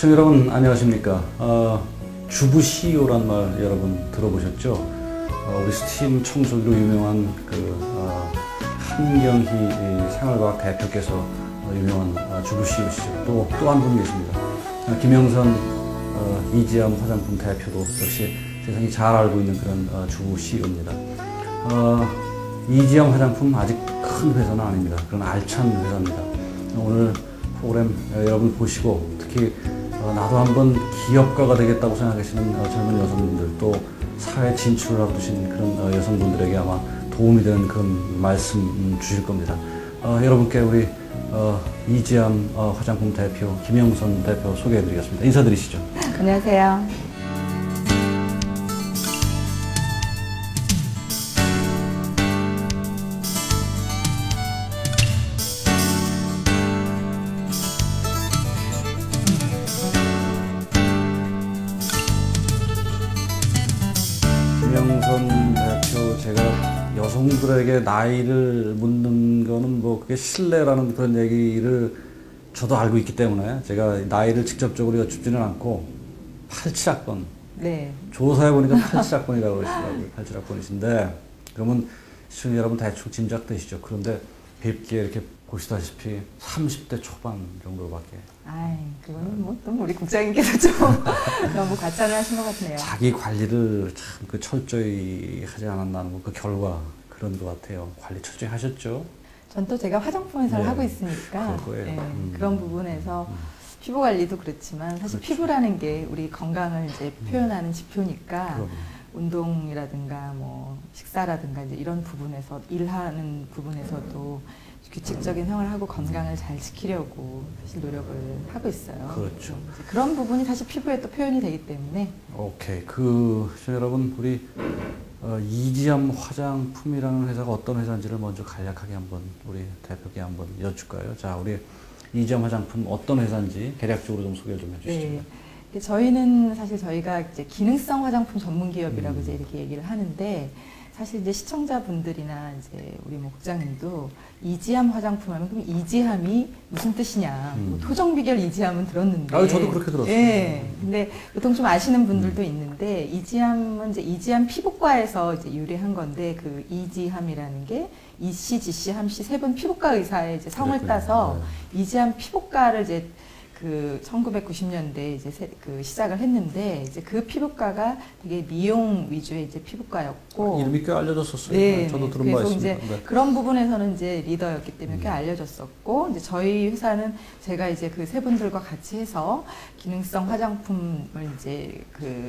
시청자 여러분 안녕하십니까. 주부 CEO란 말 여러분 들어보셨죠? 우리 스팀 청소기로 유명한 한경희 생활과학 대표께서 유명한 주부 CEO시죠. 또 한 분 계십니다. 김영선 이지암 화장품 대표도 역시 세상이 잘 알고 있는 그런 주부 CEO입니다. 이지암 화장품 아직 큰 회사는 아닙니다. 그런 알찬 회사입니다. 오늘 프로그램 여러분 보시고 특히 나도 한번 기업가가 되겠다고 생각하시는 젊은 여성분들, 또 사회 진출을 앞두신 그런 여성분들에게 아마 도움이 되는 그런 말씀 주실 겁니다. 여러분께 우리 이지암 화장품 대표 김영선 대표 소개해드리겠습니다. 인사드리시죠. 안녕하세요. 김영선 대표, 제가 여성들에게 나이를 묻는 거는 뭐 그게 실례라는 그런 얘기를 저도 알고 있기 때문에 제가 나이를 직접적으로 여쭙지는 않고 87학번. 네. 조사해 보니까 87학번이라고 그러시더라고요. 87학번이신데 그러면 시청자 여러분 대충 짐작되시죠? 그런데 뵙기에 이렇게 보시다시피 30대 초반 정도밖에. 아이, 그거는 뭐 또 우리 국장님께서 좀 너무 과찬을 하신 것 같네요. 자기 관리를 참 철저히 하지 않았나는 그 결과 그런 것 같아요. 관리 철저히 하셨죠? 전 또 제가 화장품 회사를 네, 하고 있으니까 네, 그런 부분에서 피부 관리도 그렇지만 사실 그렇죠. 피부라는 게 우리 건강을 이제 표현하는 지표니까 운동이라든가 뭐 식사라든가 이제 이런 부분에서 일하는 부분에서도 규칙적인 생활을 하고 건강을 잘 지키려고 사실 노력을 하고 있어요. 그렇죠. 그런 부분이 사실 피부에 또 표현이 되기 때문에. 오케이. 시청자 여러분, 우리 이지암 화장품이라는 회사가 어떤 회사인지를 먼저 간략하게 한번 우리 대표께 한번 여쭐까요? 자, 우리 이지암 화장품 어떤 회사인지 대략적으로 좀 소개를 좀 해주시죠. 네. 저희는 사실 저희가 이제 기능성 화장품 전문 기업이라고 이제 이렇게 얘기를 하는데, 사실 이제 시청자분들이나 이제 우리 목장님도 이지암 화장품 하면 그럼 이지함이 무슨 뜻이냐, 뭐 토종 비결 이지함은 들었는데. 저도 그렇게 들었어요. 네. 근데 보통 좀 아시는 분들도 있는데, 이지함은 이제 이지암 피부과에서 이제 유래한 건데, 그 이지함이라는 게 이씨, 지씨, 함씨 세 분 피부과 의사의 이제 성을 따서 이지암 피부과를 이제 1990년대에 이제 시작을 했는데, 이제 그 피부과가 되게 미용 위주의 이제 피부과였고. 이름이 꽤 알려졌었어요. 네. 저도 들은 바 있습니다. 이제 그런 부분에서는 이제 리더였기 때문에 꽤 알려졌었고, 이제 저희 회사는 제가 이제 그 세 분들과 같이 해서 기능성 화장품을 이제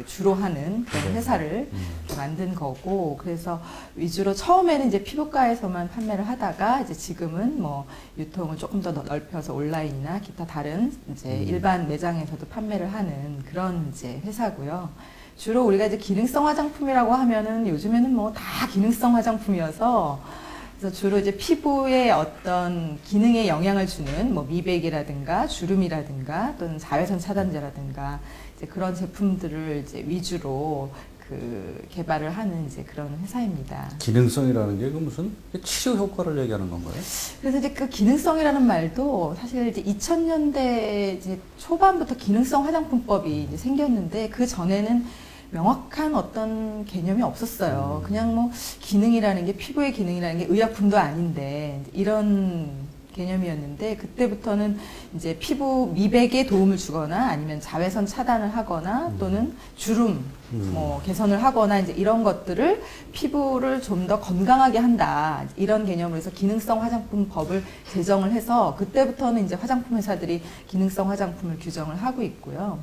주로 하는 그런 회사를 만든 거고, 그래서 위주로 처음에는 이제 피부과에서만 판매를 하다가 이제 지금은 뭐 유통을 조금 더 넓혀서 온라인이나 기타 다른 이제 일반 매장에서도 판매를 하는 그런 이제 회사고요. 주로 우리가 이제 기능성 화장품이라고 하면은 요즘에는 뭐 다 기능성 화장품이어서, 그래서 주로 이제 피부에 어떤 기능에 영향을 주는 뭐 미백이라든가 주름이라든가 또는 자외선 차단제라든가 이제 그런 제품들을 이제 위주로 개발을 하는 이제 그런 회사입니다. 기능성이라는 게 무슨 치료 효과를 얘기하는 건가요? 그래서 이제 그 기능성이라는 말도 사실 이제 2000년대 이제 초반부터 기능성 화장품법이 이제 생겼는데, 그 전에는 명확한 어떤 개념이 없었어요. 그냥 뭐 기능이라는 게, 피부의 기능이라는 게 의약품도 아닌데 이런 개념이었는데, 그때부터는 이제 피부 미백에 도움을 주거나 아니면 자외선 차단을 하거나 또는 주름 뭐 개선을 하거나 이제 이런 것들을 피부를 좀 더 건강하게 한다, 이런 개념으로 해서 기능성 화장품법을 제정을 해서 그때부터는 이제 화장품 회사들이 기능성 화장품을 규정을 하고 있고요.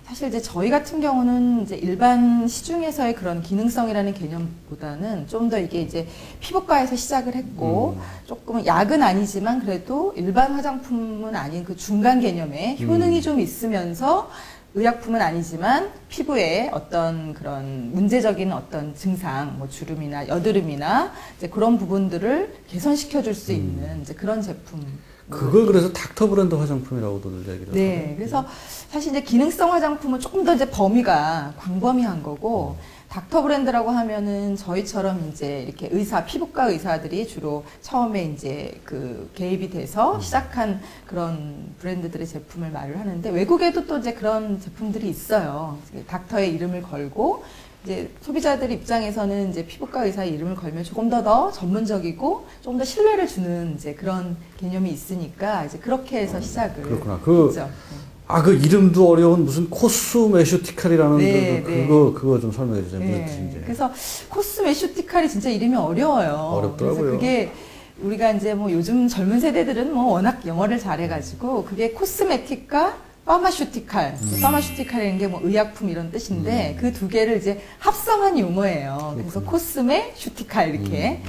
사실 이제 저희 같은 경우는 이제 일반 시중에서의 그런 기능성이라는 개념보다는 좀 더 이게 이제 피부과에서 시작을 했고, 조금 약은 아니지만 그래도 일반 화장품은 아닌 그 중간 개념의 효능이 좀 있으면서 의약품은 아니지만 피부에 어떤 그런 문제적인 어떤 증상, 뭐 주름이나 여드름이나 이제 그런 부분들을 개선시켜 줄 수 있는 이제 그런 제품. 그걸 그래서 닥터 브랜드 화장품이라고도 얘기를 하거든요. 네, 그래서 사실 이제 기능성 화장품은 조금 더 이제 범위가 광범위한 거고, 닥터 브랜드라고 하면은 저희처럼 이제 이렇게 의사, 피부과 의사들이 주로 처음에 이제 그 개입이 돼서 시작한 그런 브랜드들의 제품을 말을 하는데, 외국에도 또 이제 그런 제품들이 있어요. 닥터의 이름을 걸고, 이제 소비자들 입장에서는 이제 피부과 의사의 이름을 걸면 조금 더 전문적이고 조금 더 신뢰를 주는 이제 그런 개념이 있으니까 이제 그렇게 해서 시작을 그렇구나. 했죠. 그 이름도 어려운 무슨 코스메슈티칼이라는 네, 그거 좀 설명해 주세요. 무슨 네. 뜻인지. 그래서 코스메슈티칼이 진짜 이름이 어려워요. 어렵더라고요. 그래서 그게 우리가 이제 뭐 요즘 젊은 세대들은 뭐 워낙 영어를 잘해가지고 그게 코스메틱과 파마슈티칼, 파마슈티칼이라는 게 뭐 의약품 이런 뜻인데 그 두 개를 이제 합성한 용어예요. 그래서 코스메, 슈티칼 이렇게.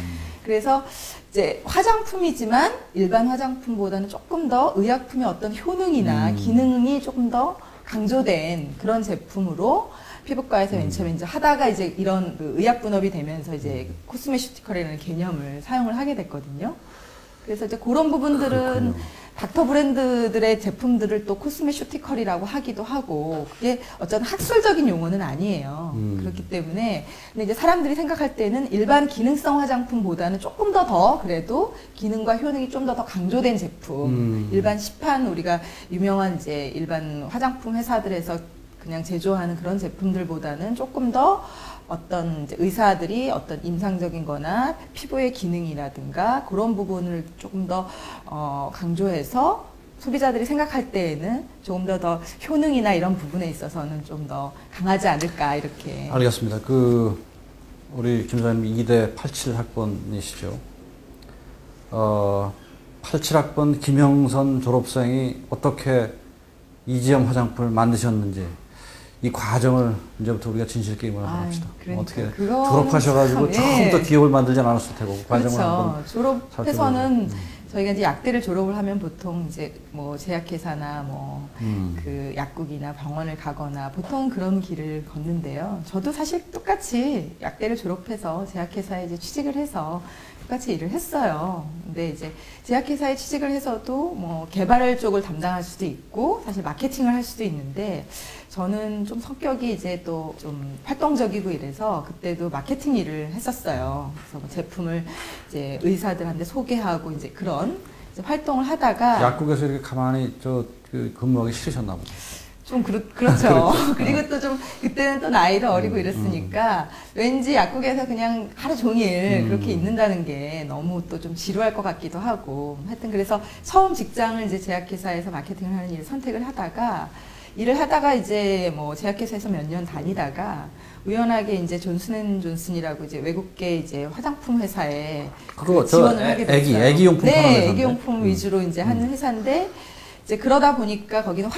그래서 이제 화장품이지만 일반 화장품보다는 조금 더 의약품의 어떤 효능이나 기능이 조금 더 강조된 그런 제품으로 피부과에서 맨 처음에 이제 하다가 이제 이런 그 의약 분업이 되면서 이제 코스메슈티컬이라는 개념을 사용을 하게 됐거든요. 그래서 이제 그런 부분들은 그렇군요. 닥터 브랜드들의 제품들을 또 코스메슈티컬이라고 하기도 하고, 그게 어떤 학술적인 용어는 아니에요. 그렇기 때문에 근데 이제 사람들이 생각할 때는 일반 기능성 화장품보다는 조금 더 그래도 기능과 효능이 좀 더 강조된 제품, 일반 시판 우리가 유명한 이제 일반 화장품 회사들에서 그냥 제조하는 그런 제품들보다는 조금 더 어떤 이제 의사들이 어떤 임상적인 거나 피부의 기능이라든가 그런 부분을 조금 더 강조해서 소비자들이 생각할 때에는 조금 더 효능이나 이런 부분에 있어서는 좀 더 강하지 않을까 이렇게. 알겠습니다. 우리 김사님 2대 87학번이시죠. 87학번 김영선 졸업생이 어떻게 이지엄 화장품을 만드셨는지 이 과정을 이제부터 우리가 진실 게임을 한번 합시다. 그러니까 어떻게 그거는 졸업하셔가지고 참, 처음부터 기업을 만들지 않았을 테고 그 과정을 그렇죠. 한번 졸업해서는 저희가 이제 약대를 졸업을 하면 보통 이제 뭐 제약회사나 뭐 그 약국이나 병원을 가거나 보통 그런 길을 걷는데요. 저도 사실 똑같이 약대를 졸업해서 제약회사에 이제 취직을 해서 똑같이 일을 했어요. 근데 이제 제약회사에 취직을 해서도 뭐 개발 쪽을 담당할 수도 있고 사실 마케팅을 할 수도 있는데 저는 좀 성격이 이제 또 좀 활동적이고 이래서 그때도 마케팅 일을 했었어요. 그래서 뭐 제품을 이제 의사들한테 소개하고 이제 그런 이제 활동을 하다가 약국에서 이렇게 가만히 근무하기 싫으셨나 보죠. 좀 그렇죠. 그리고 또 좀 그때는 또 나이도 어리고 이랬으니까 왠지 약국에서 그냥 하루 종일 그렇게 있는다는 게 너무 또 좀 지루할 것 같기도 하고 하여튼 그래서 처음 직장을 이제 제약회사에서 마케팅을 하는 일을 선택을 하다가 일을 하다가 이제 뭐 제약회사에서 몇 년 다니다가 우연하게 이제 존슨앤존슨이라고 이제 외국계 이제 화장품 회사에 그거 지원을 하게 됐어요. 애기용품 파는 네, 회사인데? 애기용품 위주로 이제 하는 회사인데 이제 그러다 보니까 거기는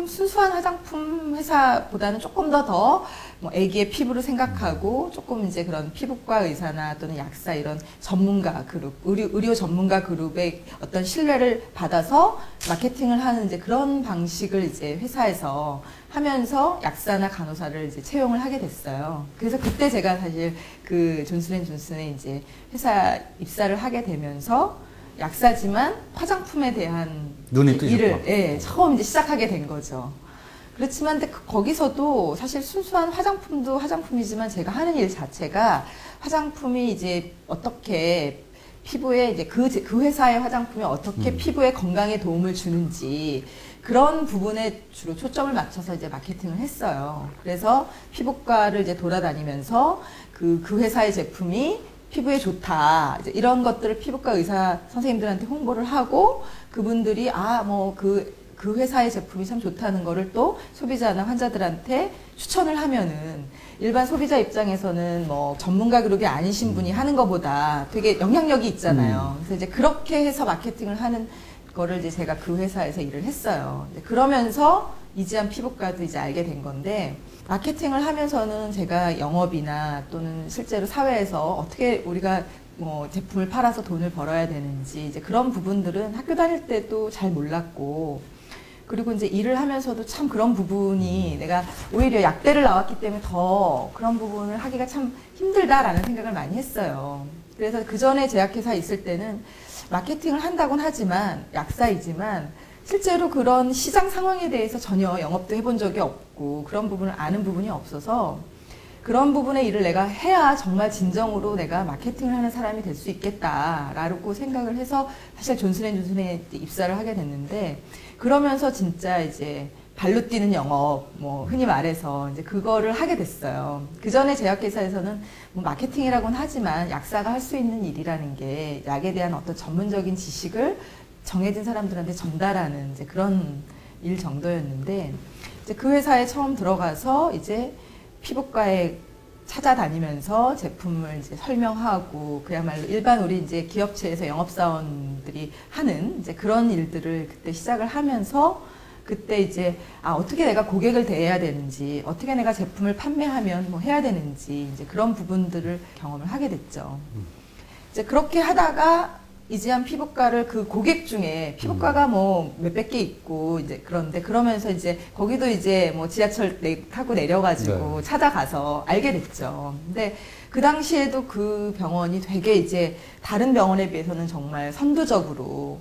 순수한 화장품 회사보다는 조금 더 뭐 애기의 피부를 생각하고 조금 이제 그런 피부과 의사나 또는 약사 이런 전문가 그룹, 의료 전문가 그룹의 어떤 신뢰를 받아서 마케팅을 하는 이제 그런 방식을 이제 회사에서 하면서 약사나 간호사를 이제 채용을 하게 됐어요. 그래서 그때 제가 사실 그 존슨앤존슨에 이제 회사 입사를 하게 되면서 약사지만 화장품에 대한 눈이 일을 처음 이제 시작하게 된 거죠. 그렇지만 근데 거기서도 사실 순수한 화장품도 화장품이지만 제가 하는 일 자체가 화장품이 이제 어떻게 피부에 이제 그 회사의 화장품이 어떻게 피부의 건강에 도움을 주는지 그런 부분에 주로 초점을 맞춰서 이제 마케팅을 했어요. 그래서 피부과를 이제 돌아다니면서 그 회사의 제품이 피부에 좋다. 이제 이런 것들을 피부과 의사 선생님들한테 홍보를 하고 그분들이 그 회사의 제품이 참 좋다는 거를 또 소비자나 환자들한테 추천을 하면은 일반 소비자 입장에서는 뭐 전문가 그룹이 아니신 분이 하는 것보다 되게 영향력이 있잖아요. 그래서 이제 그렇게 해서 마케팅을 하는 거를 이제 제가 그 회사에서 일을 했어요. 그러면서 이지암 피부과도 이제 알게 된 건데 마케팅을 하면서는 제가 영업이나 또는 실제로 사회에서 어떻게 우리가 뭐 제품을 팔아서 돈을 벌어야 되는지 이제 그런 부분들은 학교 다닐 때도 잘 몰랐고 그리고 이제 일을 하면서도 참 그런 부분이 내가 오히려 약대를 나왔기 때문에 더 그런 부분을 하기가 참 힘들다라는 생각을 많이 했어요. 그래서 그 전에 제약회사에 있을 때는 마케팅을 한다곤 하지만 약사이지만 실제로 그런 시장 상황에 대해서 전혀 영업도 해본 적이 없고 그런 부분을 아는 부분이 없어서 그런 부분의 일을 내가 해야 정말 진정으로 내가 마케팅을 하는 사람이 될 수 있겠다라고 생각을 해서 사실 존슨앤존슨에 입사를 하게 됐는데, 그러면서 진짜 이제 발로 뛰는 영업, 뭐 흔히 말해서 이제 그거를 하게 됐어요. 그 전에 제약회사에서는 뭐 마케팅이라고는 하지만 약사가 할 수 있는 일이라는 게 약에 대한 어떤 전문적인 지식을 정해진 사람들한테 전달하는 이제 그런 일 정도였는데, 이제 그 회사에 처음 들어가서 이제 피부과에 찾아다니면서 제품을 이제 설명하고, 그야말로 일반 우리 이제 기업체에서 영업사원들이 하는 이제 그런 일들을 그때 시작을 하면서, 그때 이제 어떻게 내가 고객을 대해야 되는지, 어떻게 내가 제품을 판매하면 뭐 해야 되는지, 이제 그런 부분들을 경험을 하게 됐죠. 이제 그렇게 하다가 이지암 피부과를, 그 고객 중에 피부과가 뭐 몇백 개 있고 이제 그런데, 그러면서 이제 거기도 이제 뭐 지하철 타고 내려가지고 네. 찾아가서 알게 됐죠. 근데 그 당시에도 그 병원이 되게 이제 다른 병원에 비해서는 정말 선두적으로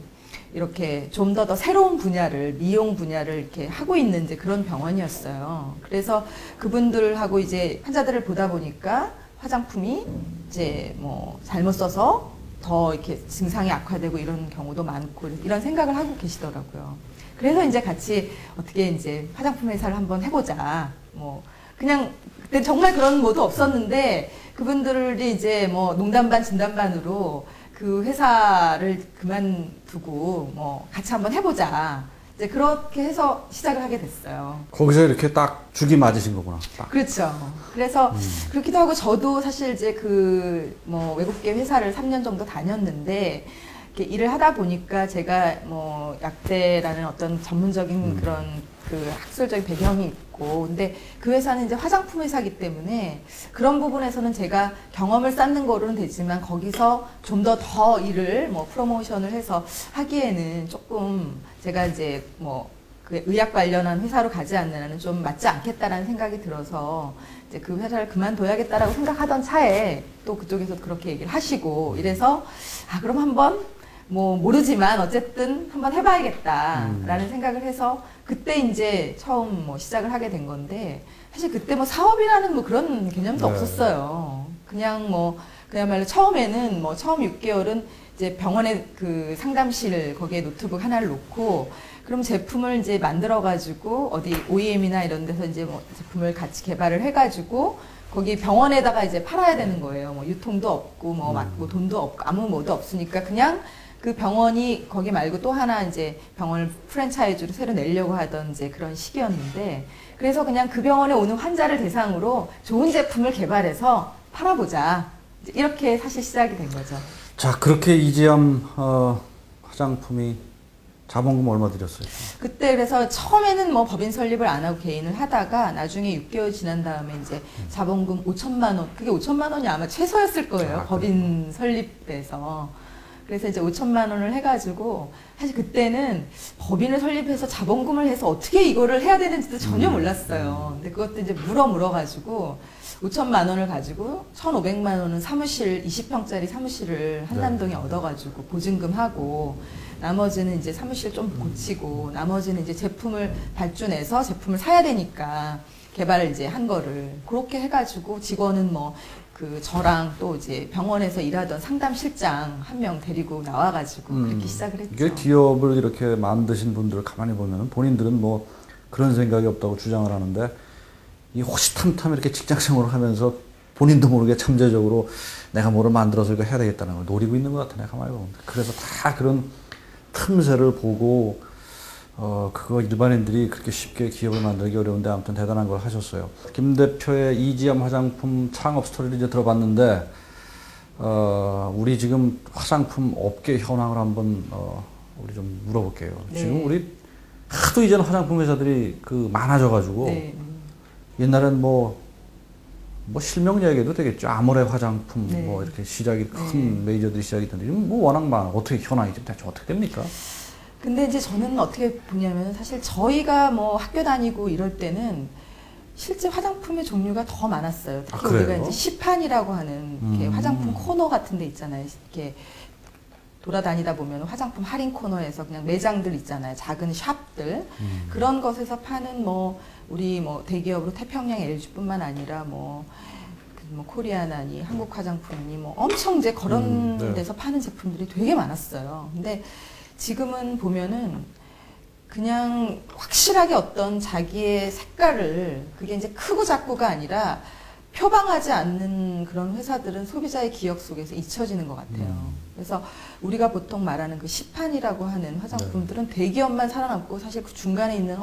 이렇게 좀 더 새로운 분야를, 미용 분야를 이렇게 하고 있는 이제 그런 병원이었어요. 그래서 그분들하고 이제 환자들을 보다 보니까 화장품이 이제 뭐 잘못 써서 더 이렇게 증상이 악화되고 이런 경우도 많고, 이런 생각을 하고 계시더라고요. 그래서 이제 같이 어떻게 이제 화장품 회사를 한번 해보자. 뭐 그냥 그때 정말 그런 모도 없었는데, 그분들이 이제 뭐 농담 반 진담 반으로 그 회사를 그만두고 뭐 같이 한번 해보자. 이제 그렇게 해서 시작을 하게 됐어요. 거기서 이렇게 딱 죽이 맞으신 거구나. 딱. 그렇죠. 그래서 그렇기도 하고, 저도 사실 이제 그 뭐 외국계 회사를 3년 정도 다녔는데, 이렇게 일을 하다 보니까 제가 뭐 약대라는 어떤 전문적인 그런 그 학술적인 배경이 있고, 근데 그 회사는 이제 화장품 회사이기 때문에 그런 부분에서는 제가 경험을 쌓는 거로는 되지만, 거기서 좀 더 일을 뭐 프로모션을 해서 하기에는 조금 제가 이제 뭐 그 의학 관련한 회사로 가지 않는 한은 좀 맞지 않겠다라는 생각이 들어서 이제 그 회사를 그만둬야겠다라고 생각하던 차에 또 그쪽에서 그렇게 얘기를 하시고, 이래서 그럼 한번 뭐 모르지만 어쨌든 한번 해봐야겠다라는 생각을 해서 그때 이제 처음 뭐 시작을 하게 된 건데, 사실 그때 뭐 사업이라는 뭐 그런 개념도 네. 없었어요. 그냥 뭐 그야말로 처음에는 뭐 처음 6개월은 이제 병원에 그 상담실 거기에 노트북 하나를 놓고, 그럼 제품을 이제 만들어가지고 어디 OEM이나 이런 데서 이제 뭐 제품을 같이 개발을 해가지고 거기 병원에다가 이제 팔아야 되는 거예요. 뭐 유통도 없고 뭐 돈도 없고 아무 뭐도 없으니까, 그냥 그 병원이 거기 말고 또 하나 이제 병원을 프랜차이즈로 새로 내려고 하던 이제 그런 시기였는데, 그래서 그냥 그 병원에 오는 환자를 대상으로 좋은 제품을 개발해서 팔아보자. 이렇게 사실 시작이 된 거죠. 자, 그렇게 이지암 화장품이 자본금 얼마 들였어요? 그때 그래서 처음에는 뭐 법인 설립을 안 하고 개인을 하다가, 나중에 6개월 지난 다음에 이제 자본금 5천만 원, 그게 5천만 원이 아마 최소였을 거예요. 법인 설립돼서. 그래서 이제 5천만 원을 해가지고, 사실 그때는 법인을 설립해서 자본금을 해서 어떻게 이거를 해야 되는지도 전혀 몰랐어요. 근데 그것도 이제 물어가지고 5천만 원을 가지고 1,500만 원은 사무실, 20평짜리 사무실을 한남동에 얻어가지고 보증금하고, 나머지는 이제 사무실 좀 고치고, 나머지는 이제 제품을 발주내서 제품을 사야 되니까 개발을 이제 한 거를 그렇게 해가지고, 직원은 뭐 그 저랑 또 이제 병원에서 일하던 상담 실장 한 명 데리고 나와가지고 그렇게 시작을 했죠. 이게 기업을 이렇게 만드신 분들을 가만히 보면 본인들은 뭐 그런 생각이 없다고 주장을 하는데, 이 호시탐탐 이렇게 직장생활을 하면서 본인도 모르게 잠재적으로 내가 뭐를 만들어서 이거 해야 되겠다는 걸 노리고 있는 것 같아, 내가 가만히 보면. 그래서 다 그런 틈새를 보고, 그거 일반인들이 그렇게 쉽게 기업을 만들기 어려운데 아무튼 대단한 걸 하셨어요. 김 대표의 이지암 화장품 창업 스토리를 이제 들어봤는데, 우리 지금 화장품 업계 현황을 한번, 우리 좀 물어볼게요. 네. 지금 우리 하도 이제는 화장품 회사들이 많아져가지고, 네. 옛날엔 뭐 실명 얘기도 되겠죠. 아모레 화장품, 네. 뭐 이렇게 시작이 큰 메이저들이 시작이 됐는데, 지금 뭐 워낙 많아. 어떻게 현황이 좀 대체 어떻게 됩니까? 근데 이제 저는 어떻게 보냐면, 사실 저희가 뭐 학교 다니고 이럴 때는 실제 화장품의 종류가 더 많았어요. 특히 우리가 이제 시판이라고 하는 이렇게 화장품 코너 같은 데 있잖아요. 이렇게 돌아다니다 보면 화장품 할인 코너에서 그냥 매장들 있잖아요. 작은 샵들. 그런 것에서 파는 뭐, 우리 뭐 대기업으로 태평양 LG뿐만 아니라 뭐 코리아나니 한국 화장품이니 뭐 엄청 이제 그런 네. 데서 파는 제품들이 되게 많았어요. 근데 지금은 보면은 그냥 확실하게 어떤 자기의 색깔을 그게 이제 크고 작고가 아니라 표방하지 않는 그런 회사들은 소비자의 기억 속에서 잊혀지는 것 같아요. 그래서 우리가 보통 말하는 그 시판이라고 하는 화장품들은 대기업만 살아남고 사실 그 중간에 있는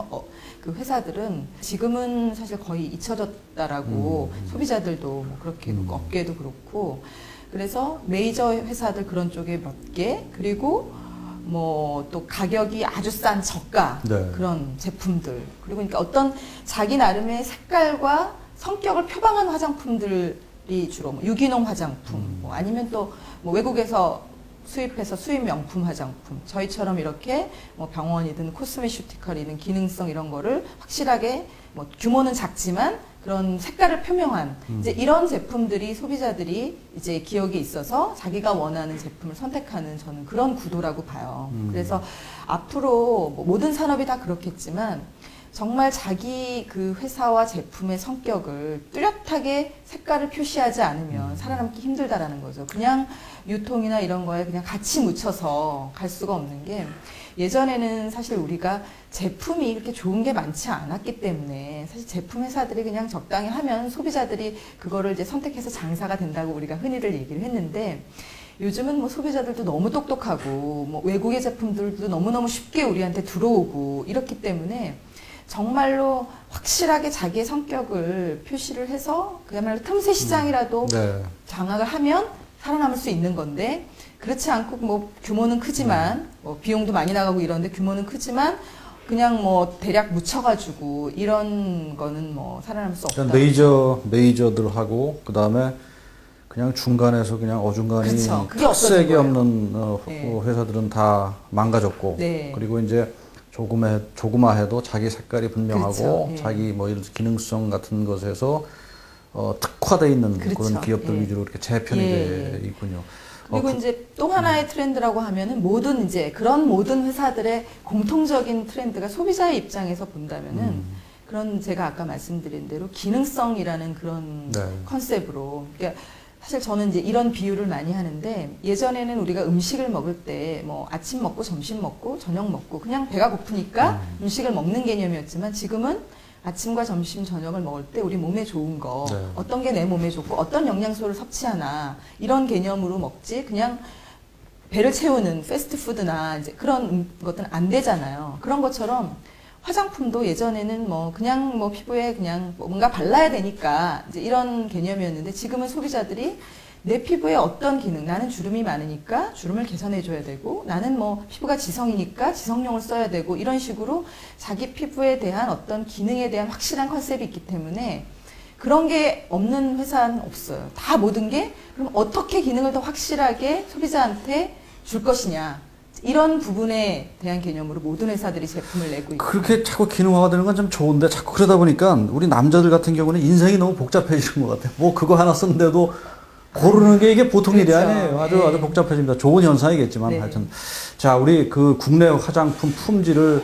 그 회사들은 지금은 사실 거의 잊혀졌다라고 소비자들도 뭐 그렇게 업계도 그렇고 그래서 메이저 회사들 그런 쪽에 몇 개 그리고 뭐 또 가격이 아주 싼 저가 네. 그런 제품들 그리고 그러니까 어떤 자기 나름의 색깔과 성격을 표방한 화장품들이 주로 뭐 유기농 화장품 뭐 아니면 또 뭐 외국에서 수입해서 수입 명품 화장품 저희처럼 이렇게 뭐 병원이든 코스메슈티컬이든 기능성 이런 거를 확실하게 뭐 규모는 작지만 그런 색깔을 표명한 이제 이런 제품들이 소비자들이 이제 기억에 있어서 자기가 원하는 제품을 선택하는 저는 그런 구도라고 봐요. 그래서 앞으로 뭐 모든 산업이 다 그렇겠지만 정말 자기 그 회사와 제품의 성격을 뚜렷하게 색깔을 표시하지 않으면 살아남기 힘들다라는 거죠. 그냥 유통이나 이런 거에 그냥 같이 묻혀서 갈 수가 없는 게 예전에는 사실 우리가 제품이 이렇게 좋은 게 많지 않았기 때문에 사실 제품 회사들이 그냥 적당히 하면 소비자들이 그거를 이제 선택해서 장사가 된다고 우리가 흔히들 얘기를 했는데 요즘은 뭐 소비자들도 너무 똑똑하고 뭐 외국의 제품들도 너무너무 쉽게 우리한테 들어오고 이렇기 때문에 정말로 확실하게 자기의 성격을 표시를 해서 그야말로 틈새 시장이라도 네. 장악을 하면 살아남을 수 있는 건데 그렇지 않고 뭐 규모는 크지만 뭐 비용도 많이 나가고 이런데 규모는 크지만 그냥 뭐 대략 묻혀가지고 이런 거는 뭐 살아남을 수 없다. 메이저들하고 그 다음에 그냥 중간에서 그냥 어중간히 그쵸. 그게 특색이 없어진 없는 네. 회사들은 다 망가졌고 네. 그리고 이제 조그마해도 자기 색깔이 분명하고 그렇죠. 예. 자기 뭐 이런 기능성 같은 것에서 특화되어 있는 그렇죠. 그런 기업들 예. 위주로 이렇게 재편이 예. 돼 있군요. 그리고 이제 또 하나의 트렌드라고 하면은 모든 이제 그런 모든 회사들의 공통적인 트렌드가 소비자의 입장에서 본다면은 그런 제가 아까 말씀드린 대로 기능성이라는 그런 네. 컨셉으로 그러니까 사실 저는 이제 이런 비유를 많이 하는데 예전에는 우리가 음식을 먹을 때 뭐 아침 먹고 점심 먹고 저녁 먹고 그냥 배가 고프니까 음식을 먹는 개념이었지만 지금은 아침과 점심 저녁을 먹을 때 우리 몸에 좋은 거 네. 어떤 게 내 몸에 좋고 어떤 영양소를 섭취하나 이런 개념으로 먹지 그냥 배를 채우는 패스트푸드나 이제 그런 것들은 안 되잖아요. 그런 것처럼 화장품도 예전에는 뭐 그냥 뭐 피부에 그냥 뭔가 발라야 되니까 이제 이런 개념이었는데 지금은 소비자들이 내 피부에 어떤 기능, 나는 주름이 많으니까 주름을 개선해 줘야 되고 나는 뭐 피부가 지성이니까 지성용을 써야 되고 이런 식으로 자기 피부에 대한 어떤 기능에 대한 확실한 컨셉이 있기 때문에 그런 게 없는 회사는 없어요. 다 모든 게 그럼 어떻게 기능을 더 확실하게 소비자한테 줄 것이냐 이런 부분에 대한 개념으로 모든 회사들이 제품을 내고 있고 그렇게 자꾸 기능화가 되는 건 좀 좋은데 자꾸 그러다 보니까 우리 남자들 같은 경우는 인생이 너무 복잡해지는 것 같아요. 뭐 그거 하나 쓰는데도 고르는 게 이게 보통 일이 그렇죠. 아니에요. 아주 네. 복잡해집니다. 좋은 현상이겠지만 네. 하여튼 자 우리 그 국내 화장품 품질을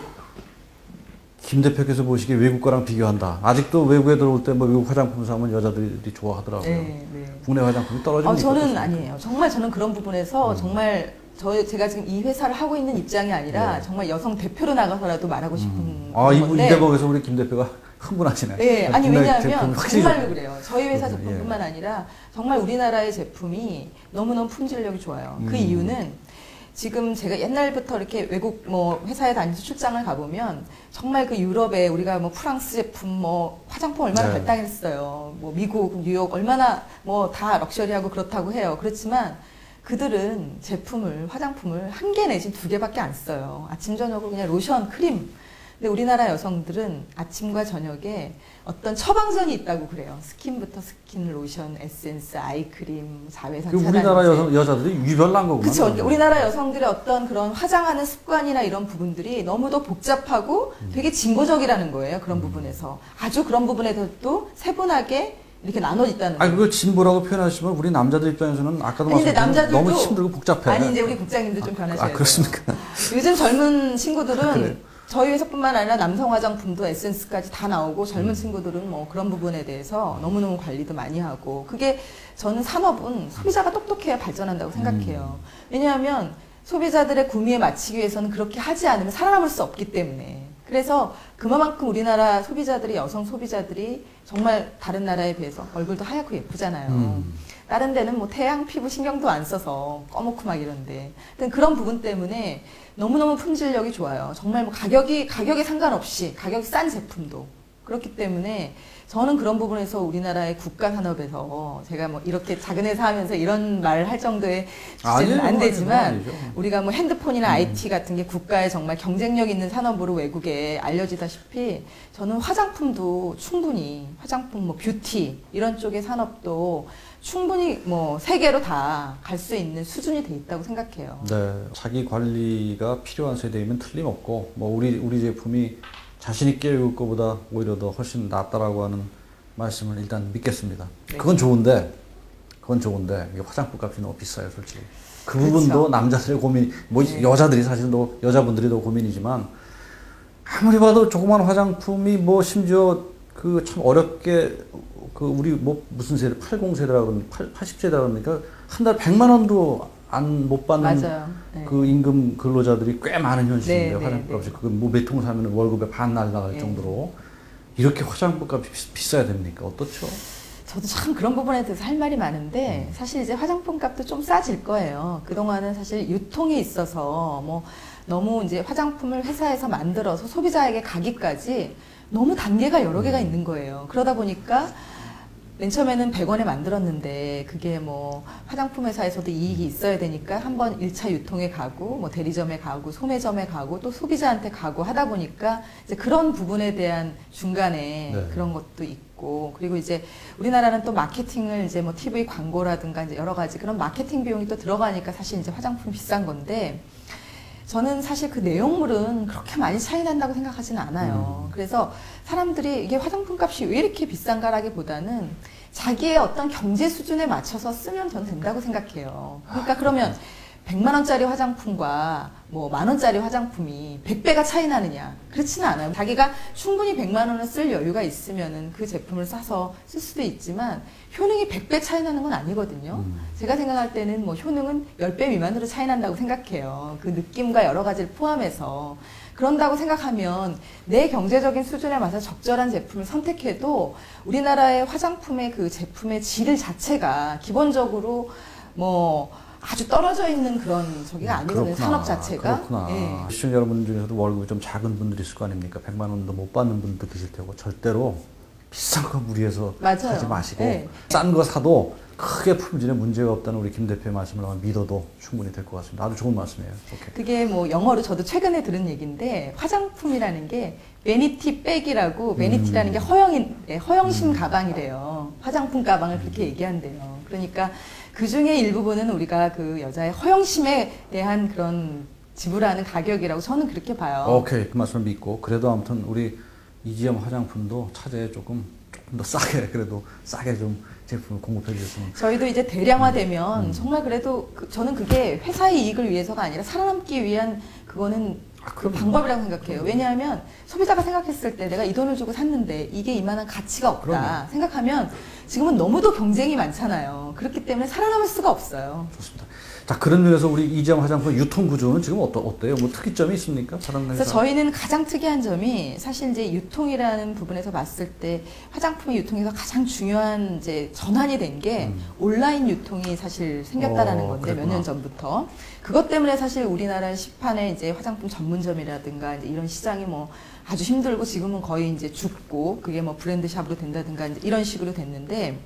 김 대표께서 보시기에 외국 거랑 비교한다. 아직도 외국에 들어올 때 뭐 외국 화장품 사면 여자들이 좋아하더라고요. 네, 네. 국내 화장품이 떨어집니까? 저는 어떻습니까? 아니에요. 정말 저는 그런 부분에서 정말 제가 지금 이 회사를 하고 있는 입장이 아니라 네. 정말 여성 대표로 나가서라도 말하고 싶은 이 건데 대목에서 우리 김 대표가 흥분하시네. 네, 아니 국내 왜냐하면 제품이 확실히 정말로 좋고. 그래요. 저희 회사 예. 제품뿐만 아니라 정말 우리나라의 제품이 너무너무 품질력이 좋아요. 그 이유는 지금 제가 옛날부터 이렇게 외국 뭐 회사에 다니면서 출장을 가보면 정말 그 유럽에 우리가 뭐 프랑스 제품 뭐 화장품 얼마나 네. 발달했어요. 뭐 미국, 뉴욕 얼마나 뭐 다 럭셔리하고 그렇다고 해요. 그렇지만 그들은 제품을 화장품을 한 개 내지 두 개밖에 안 써요. 아침 저녁으로 그냥 로션, 크림. 근데 우리나라 여성들은 아침과 저녁에 어떤 처방전이 있다고 그래요. 스킨부터 스킨, 로션, 에센스, 아이크림, 자외선 그 차단. 우리나라 여자들이 유별난 거구나. 그렇죠. 우리나라 여성들의 어떤 그런 화장하는 습관이나 이런 부분들이 너무도 복잡하고 되게 진보적이라는 거예요. 그런 부분에서. 아주 그런 부분에서도 세분하게 이렇게 나눠 있다는 아니, 거예요. 그걸 진보라고 표현하시면 우리 남자들 입장에서는 아까도 아니, 근데 말씀드렸지만 너무 남자들도- 힘들고 복잡해. 아니 이제 우리 국장님도 좀 변하셔야 돼요. 그렇습니까? 요즘 젊은 친구들은 그래요? 저희 회사뿐만 아니라 남성 화장품도 에센스까지 다 나오고 젊은 친구들은 뭐 그런 부분에 대해서 너무너무 관리도 많이 하고 그게 저는 산업은 소비자가 똑똑해야 발전한다고 생각해요. 왜냐하면 소비자들의 구미에 맞추기 위해서는 그렇게 하지 않으면 살아남을 수 없기 때문에 그래서 그만큼 우리나라 소비자들이 여성 소비자들이 정말 다른 나라에 비해서 얼굴도 하얗고 예쁘잖아요. 다른 데는 뭐 태양 피부 신경도 안 써서 꺼놓고 막 이런데 하여튼 그런 부분 때문에 너무너무 품질력이 좋아요. 정말 뭐 가격에 상관없이 가격이 싼 제품도 그렇기 때문에 저는 그런 부분에서 우리나라의 국가 산업에서 제가 뭐 이렇게 작은 회사 하면서 이런 말을 할 정도의 주제는 안 되지만 아니죠. 우리가 뭐 핸드폰이나 IT 같은 게 국가의 정말 경쟁력 있는 산업으로 외국에 알려지다시피 저는 화장품도 충분히 화장품 뭐 뷰티 이런 쪽의 산업도 충분히 뭐 세계로 다 갈 수 있는 수준이 돼 있다고 생각해요. 네, 자기 관리가 필요한 세대이면 틀림없고 뭐 우리 제품이 자신 있게 읽을 것보다 오히려 더 훨씬 낫다라고 하는 말씀을 일단 믿겠습니다. 네. 그건 좋은데 이게 화장품 값이 너무 비싸요, 솔직히. 그 부분도 그렇죠. 남자들의 고민, 뭐 네. 여자들이 사실 또 여자분들이 더 고민이지만 아무리 봐도 조그만 화장품이 뭐 심지어 그 참 어렵게 그 우리 뭐 무슨 세대 80세대라 그러니 80세대라 그러니까 한 달 100만 원도 못 받는 맞아요. 네. 그 임금 근로자들이 꽤 많은 현실인데 네, 화장품 네, 값이 그건 뭐 몇 통 사면 월급의 반 날라갈 네. 정도로 이렇게 화장품 값이 비싸야 됩니까? 어떻죠? 저도 참 그런 부분에 대해서 할 말이 많은데 사실 이제 화장품 값도 좀 싸질 거예요. 그동안은 사실 유통에 있어서 뭐 너무 이제 화장품을 회사에서 만들어서 소비자에게 가기까지 너무 단계가 여러 개가 있는 거예요. 그러다 보니까 맨 처음에는 100원에 만들었는데 그게 뭐 화장품 회사에서도 이익이 있어야 되니까 한번 1차 유통에 가고 뭐 대리점에 가고 소매점에 가고 또 소비자한테 가고 하다 보니까 이제 그런 부분에 대한 중간에 네. 그런 것도 있고 그리고 이제 우리나라는 또 마케팅을 이제 뭐 TV 광고라든가 이제 여러 가지 그런 마케팅 비용이 또 들어가니까 사실 이제 화장품 비싼 건데 저는 사실 그 내용물은 그렇게 많이 차이 난다고 생각하지는 않아요. 그래서 사람들이 이게 화장품 값이 왜 이렇게 비싼가라기보다는 자기의 어떤 경제 수준에 맞춰서 쓰면 저는 된다고 생각해요. 그러니까 그러면 100만 원짜리 화장품과 뭐 10,000원짜리 화장품이 100배가 차이 나느냐? 그렇지는 않아요. 자기가 충분히 100만 원을 쓸 여유가 있으면은 그 제품을 사서 쓸 수도 있지만 효능이 100배 차이 나는 건 아니거든요. 제가 생각할 때는 뭐 효능은 10배 미만으로 차이 난다고 생각해요. 그 느낌과 여러 가지를 포함해서. 그런다고 생각하면 내 경제적인 수준에 맞춰 적절한 제품을 선택해도 우리나라의 화장품의 그 제품의 질 자체가 기본적으로 뭐 아주 떨어져 있는 그런 저기가 아니거든요. 그렇구나. 산업 자체가. 그렇구나. 예. 시청자 여러분 중에서도 월급이 좀 작은 분들이 있을 거 아닙니까? 100만 원도 못 받는 분도 계실 테고 절대로 비싼 거 무리해서 맞아요. 사지 마시고 네. 싼 거 사도 크게 품질에 문제가 없다는 우리 김 대표의 말씀을 아마 믿어도 충분히 될 것 같습니다. 아주 좋은 말씀이에요. 오케이. 그게 뭐 영어로 저도 최근에 들은 얘기인데 화장품이라는 게 베니티 백이라고 베니티라는 게 허영심 가방이래요. 화장품 가방을 그렇게 얘기한대요. 그러니까 그 중에 일부분은 우리가 그 여자의 허영심에 대한 그런 지불하는 가격이라고 저는 그렇게 봐요. 오케이. 그 말씀을 믿고 그래도 아무튼 우리 이지엄 화장품도 차제에 조금 더 싸게 그래도 싸게 좀 제품을 공급해 주셨으면 저희도 이제 대량화되면 정말 그래도 저는 그게 회사의 이익을 위해서가 아니라 살아남기 위한 그거는 그 방법이라고 생각해요. 왜냐하면 소비자가 생각했을 때 내가 이 돈을 주고 샀는데 이게 이만한 가치가 없다 그럼요. 생각하면 지금은 너무도 경쟁이 많잖아요. 그렇기 때문에 살아남을 수가 없어요. 좋습니다. 자, 그런 면에서 우리 이지엄 화장품 유통 구조는 지금 어때요? 뭐 특이점이 있습니까? 다른 회사? 그래서 저희는 가장 특이한 점이 사실 이제 유통이라는 부분에서 봤을 때 화장품의 유통에서 가장 중요한 이제 전환이 된 게 온라인 유통이 사실 생겼다라는 건데 몇 그랬구나. 년 전부터 그것 때문에 사실 우리나라 시판에 이제 화장품 전문점이라든가 이제 이런 시장이 뭐 아주 힘들고 지금은 거의 이제 죽고 그게 뭐 브랜드샵으로 된다든가 이제 이런 식으로 됐는데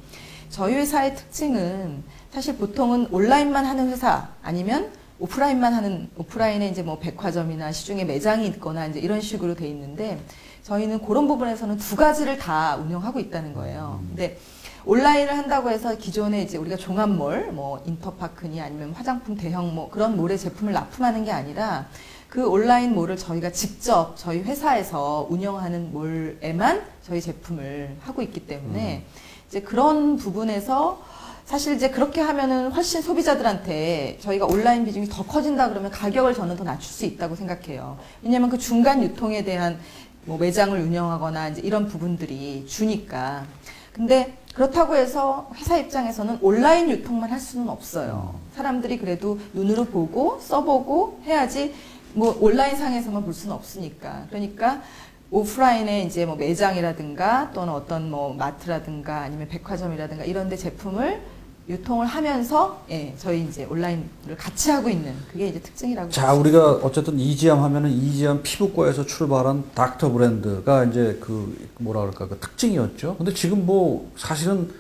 저희 회사의 특징은 사실 보통은 온라인만 하는 회사 아니면 오프라인에 이제 뭐 백화점이나 시중에 매장이 있거나 이제 이런 식으로 돼 있는데 저희는 그런 부분에서는 두 가지를 다 운영하고 있다는 거예요. 근데 온라인을 한다고 해서 기존에 이제 우리가 종합몰, 뭐 인터파크니 아니면 화장품 대형 뭐 그런 몰의 제품을 납품하는 게 아니라 그 온라인 몰을 저희가 직접 저희 회사에서 운영하는 몰에만 저희 제품을 하고 있기 때문에 이제 그런 부분에서 사실 이제 그렇게 하면은 훨씬 소비자들한테 저희가 온라인 비중이 더 커진다 그러면 가격을 저는 더 낮출 수 있다고 생각해요. 왜냐하면 그 중간 유통에 대한 뭐 매장을 운영하거나 이제 이런 부분들이 주니까. 근데 그렇다고 해서 회사 입장에서는 온라인 유통만 할 수는 없어요. 사람들이 그래도 눈으로 보고 써보고 해야지 뭐 온라인 상에서만 볼 수는 없으니까. 그러니까 오프라인에 이제 뭐 매장이라든가 또는 어떤 뭐 마트라든가 아니면 백화점이라든가 이런 데 제품을 유통을 하면서 예, 저희 이제 온라인을 같이 하고 있는 그게 이제 특징이라고. 자, 우리가 어쨌든 이지암 하면은 이지암 피부과에서 출발한 닥터 브랜드가 이제 그 뭐라 그럴까 그 특징이었죠. 근데 지금 뭐 사실은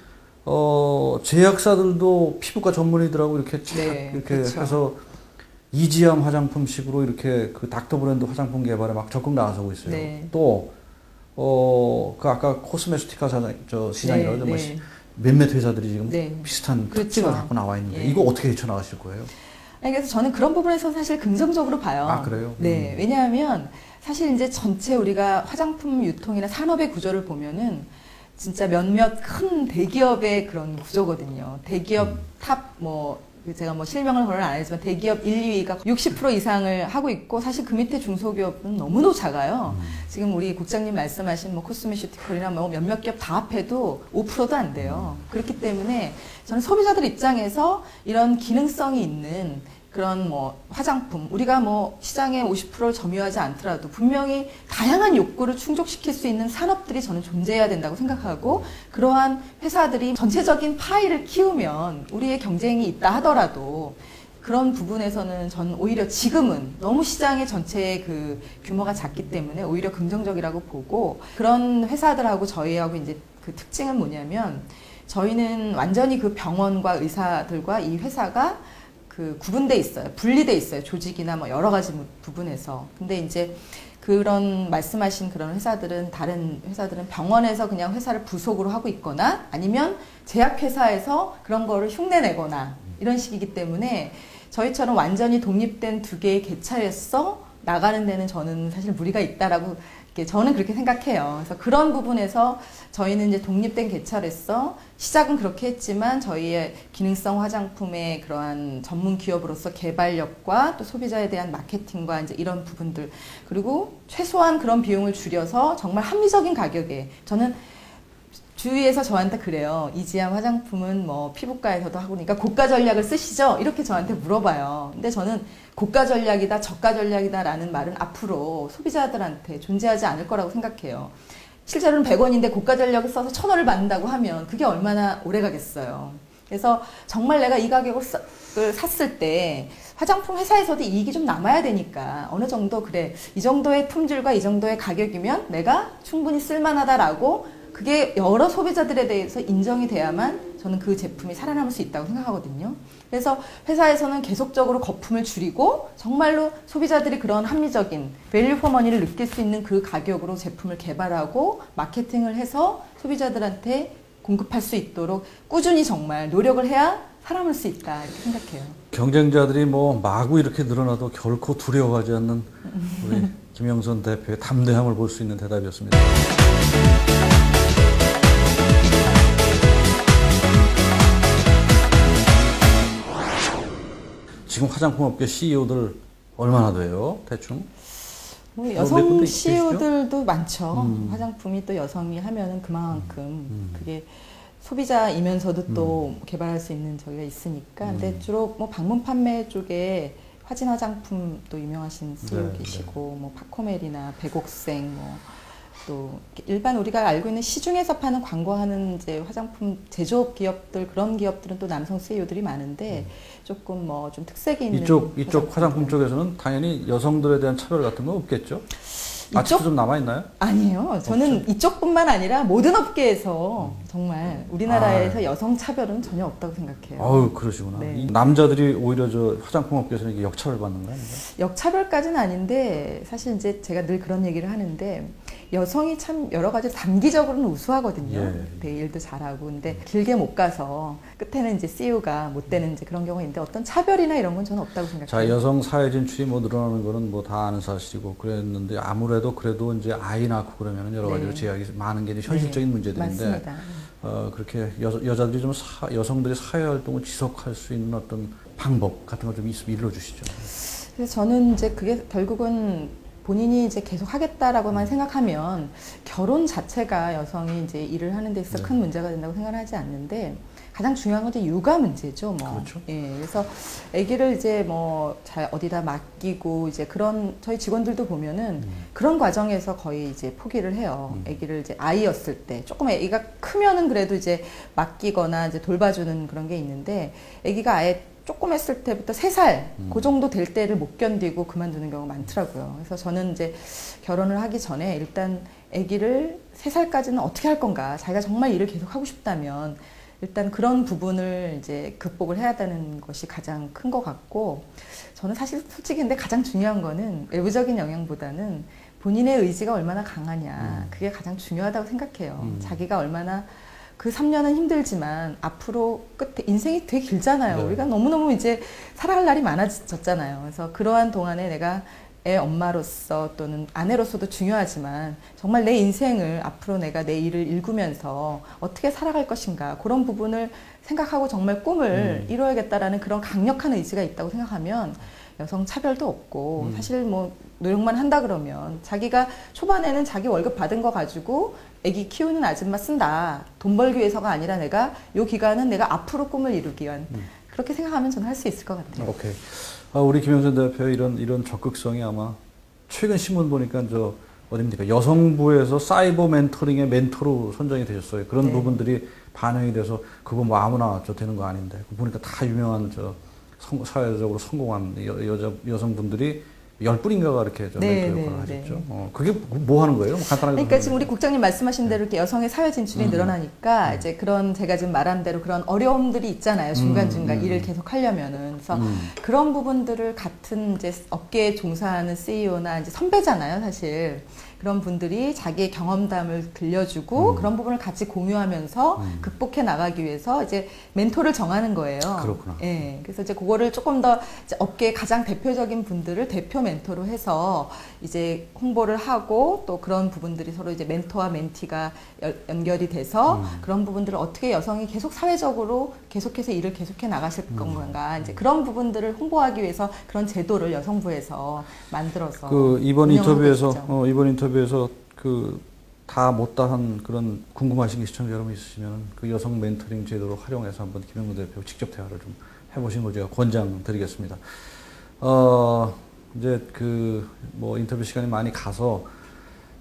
제약사들도 피부과 전문의들하고 이렇게 네, 이렇게 그렇죠. 해서 이지암 화장품식으로 이렇게 그 닥터 브랜드 화장품 개발에 막 적극 나서고 있어요. 네. 또 그 아까 코스메티카 시장이라고 네, 뭐 네. 몇몇 회사들이 지금 네. 비슷한 그렇죠. 특징을 갖고 나와 있는데 예. 이거 어떻게 헤쳐나가실 거예요? 아니, 그래서 저는 그런 부분에서 사실 긍정적으로 봐요. 아, 그래요? 네. 왜냐하면 사실 이제 전체 우리가 화장품 유통이나 산업의 구조를 보면은 진짜 몇몇 큰 대기업의 그런 구조거든요. 대기업 탑 제가 뭐 실명을 거론 안 했지만 대기업 1, 2위가 60% 이상을 하고 있고 사실 그 밑에 중소기업은 너무너무 작아요. 지금 우리 국장님 말씀하신 뭐 코스메슈티컬이나 뭐 몇몇 기업 다 합해도 5%도 안 돼요. 그렇기 때문에 저는 소비자들 입장에서 이런 기능성이 있는 그런 뭐 화장품 우리가 뭐 시장에 50%를 점유하지 않더라도 분명히 다양한 욕구를 충족시킬 수 있는 산업들이 저는 존재해야 된다고 생각하고 그러한 회사들이 전체적인 파이를 키우면 우리의 경쟁이 있다 하더라도 그런 부분에서는 저는 오히려 지금은 너무 시장의 전체의 그 규모가 작기 때문에 오히려 긍정적이라고 보고 그런 회사들하고 저희하고 이제 그 특징은 뭐냐면 저희는 완전히 그 병원과 의사들과 이 회사가 그 구분돼 있어요. 분리돼 있어요. 조직이나 뭐 여러 가지 부분에서. 근데 이제 그런 말씀하신 그런 회사들은 다른 회사들은 병원에서 그냥 회사를 부속으로 하고 있거나 아니면 제약회사에서 그런 거를 흉내내거나 이런 식이기 때문에 저희처럼 완전히 독립된 두 개의 개찰에서 나가는 데는 저는 사실 무리가 있다라고 저는 그렇게 생각해요. 그래서 그런 부분에서 저희는 이제 독립된 개찰에서 시작은 그렇게 했지만 저희의 기능성 화장품의 그러한 전문 기업으로서 개발력과 또 소비자에 대한 마케팅과 이제 이런 부분들 그리고 최소한 그런 비용을 줄여서 정말 합리적인 가격에 저는 주위에서 저한테 그래요. 이지암 화장품은 뭐 피부과에서도 하고 그러니까 고가 전략을 쓰시죠? 이렇게 저한테 물어봐요. 근데 저는 고가 전략이다, 저가 전략이다 라는 말은 앞으로 소비자들한테 존재하지 않을 거라고 생각해요. 실제로는 100원인데 고가 전략을 써서 1000원을 받는다고 하면 그게 얼마나 오래 가겠어요. 그래서 정말 내가 이 가격을 샀을 때 화장품 회사에서도 이익이 좀 남아야 되니까 어느 정도 그래 이 정도의 품질과 이 정도의 가격이면 내가 충분히 쓸만하다라고 그게 여러 소비자들에 대해서 인정이 돼야만 저는 그 제품이 살아남을 수 있다고 생각하거든요. 그래서 회사에서는 계속적으로 거품을 줄이고 정말로 소비자들이 그런 합리적인 밸류 포 머니를 느낄 수 있는 그 가격으로 제품을 개발하고 마케팅을 해서 소비자들한테 공급할 수 있도록 꾸준히 정말 노력을 해야 살아남을 수 있다 이렇게 생각해요. 경쟁자들이 뭐 마구 이렇게 늘어나도 결코 두려워하지 않는 우리 김영선 대표의 담대함을 볼 수 있는 대답이었습니다. 지금 화장품업계 CEO들 얼마나 돼요? 대충? 뭐 몇 군데 여성 계시죠? CEO들도 많죠. 화장품이 또 여성이 하면은 그만큼 그게 소비자이면서도 또 개발할 수 있는 저희가 있으니까. 근데 주로 뭐 방문 판매 쪽에 화진 화장품도 유명하신 CEO 네, 계시고 뭐 파코멜이나 백옥생 또 일반 우리가 알고 있는 시중에서 파는 광고하는 이제 화장품 제조업 기업들 그런 기업들은 또 남성 CEO들이 많은데 조금 뭐 좀 특색이 있는 이쪽 화장품 쪽에서는 당연히 여성들에 대한 차별 같은 건 없겠죠? 아직도 좀 남아있나요? 아니에요. 저는 이쪽뿐만 아니라 모든 업계에서 정말 우리나라에서 여성 차별은 전혀 없다고 생각해요. 아유, 그러시구나. 네. 이 남자들이 오히려 저 화장품 업계에서는 이게 역차별 받는 거예요? 역차별까지는 아닌데 사실 이제 제가 늘 그런 얘기를 하는데 여성이 참 여러 가지 단기적으로는 우수하거든요. 예. 되게 일도 잘하고. 근데 길게 못 가서 끝에는 이제 CEO가 못 되는 이제 그런 경우가 있는데 어떤 차별이나 이런 건 저는 없다고 생각해요. 자, 여성 사회 진출이 뭐 늘어나는 거는 뭐 다 아는 사실이고 그랬는데 아무래도 그래도 이제 아이 낳고 그러면 여러 가지로 네. 제약이 많은 게 이제 현실적인 문제들인데 맞습니다. 그렇게 여자들이 좀 여성들이 사회 활동을 지속할 수 있는 어떤 방법 같은 거 좀 일러 주시죠. 그래서 저는 이제 그게 결국은 본인이 이제 계속 하겠다라고만 생각하면 결혼 자체가 여성이 이제 일을 하는 데 있어서 큰 문제가 된다고 생각하지 않는데 가장 중요한 건 이제 육아 문제죠. 뭐. 그렇죠. 예. 그래서 아기를 이제 뭐 잘 어디다 맡기고 이제 그런 저희 직원들도 보면은 그런 과정에서 거의 이제 포기를 해요. 아기를 이제 아이였을 때 조금 아기가 크면은 그래도 이제 맡기거나 이제 돌봐주는 그런 게 있는데 아기가 아예 조금 했을 때부터 3살 그 정도 될 때를 못 견디고 그만두는 경우가 많더라고요. 그래서 저는 이제 결혼을 하기 전에 일단 아기를 3살까지는 어떻게 할 건가, 자기가 정말 일을 계속 하고 싶다면 일단 그런 부분을 이제 극복을 해야 되는 것이 가장 큰 것 같고, 저는 사실 솔직히 근데 가장 중요한 거는 외부적인 영향보다는 본인의 의지가 얼마나 강하냐, 그게 가장 중요하다고 생각해요. 자기가 얼마나 그 3년은 힘들지만 앞으로 끝에 인생이 되게 길잖아요. 네. 우리가 너무너무 이제 살아갈 날이 많아졌잖아요. 그래서 그러한 동안에 내가 애 엄마로서 또는 아내로서도 중요하지만 정말 내 인생을 앞으로 내가 내 일을 일구면서 어떻게 살아갈 것인가, 그런 부분을 생각하고 정말 꿈을 이루어야겠다라는 그런 강력한 의지가 있다고 생각하면 여성 차별도 없고, 사실 뭐 노력만 한다 그러면 자기가 초반에는 자기 월급 받은 거 가지고 애기 키우는 아줌마 쓴다, 돈 벌기 위해서가 아니라 내가 요 기간은 내가 앞으로 꿈을 이루기 위한, 그렇게 생각하면 저는 할 수 있을 것 같아요. 오케이. 우리 김영선 대표의 이런 적극성이 아마 최근 신문 보니까 어딥니까? 여성부에서 사이버 멘토링의 멘토로 선정이 되셨어요. 그런 네. 부분들이 반영이 돼서 그거 뭐 아무나 되는 거 아닌데, 보니까 다 유명한 사회적으로 성공한 여성분들이 10분인가가 이렇게 네, 멘토 네, 역할을 네. 하셨죠. 그게 뭐 하는 거예요? 간단하게. 그러니까 지금 우리 국장님 말씀하신 대로 이렇게 여성의 사회 진출이 늘어나니까 이제 그런 제가 지금 말한 대로 그런 어려움들이 있잖아요. 중간중간 일을 계속 하려면은. 그래서 그런 부분들을 같은 이제 업계에 종사하는 CEO나 이제 선배잖아요, 사실. 그런 분들이 자기의 경험담을 들려주고 그런 부분을 같이 공유하면서 극복해 나가기 위해서 이제 멘토를 정하는 거예요. 그렇구나. 예. 그래서 이제 그거를 조금 더 이제 업계의 가장 대표적인 분들을 대표 멘토로 해서 이제 홍보를 하고, 또 그런 부분들이 서로 이제 멘토와 멘티가 연결이 돼서 그런 부분들을 어떻게 여성이 계속 사회적으로 계속해서 일을 계속해 나가실 건가, 이제 그런 부분들을 홍보하기 위해서 그런 제도를 여성부에서 만들어서 이번 운영하고 인터뷰에서 있죠. 이번 인터뷰에서 다 못다한 그런 궁금하신 게 시청자 여러분 있으시면 그 여성 멘토링 제도를 활용해서 한번 김영선 대표 직접 대화를 좀 해보시는 걸 제가 권장드리겠습니다. 이제 뭐 인터뷰 시간이 많이 가서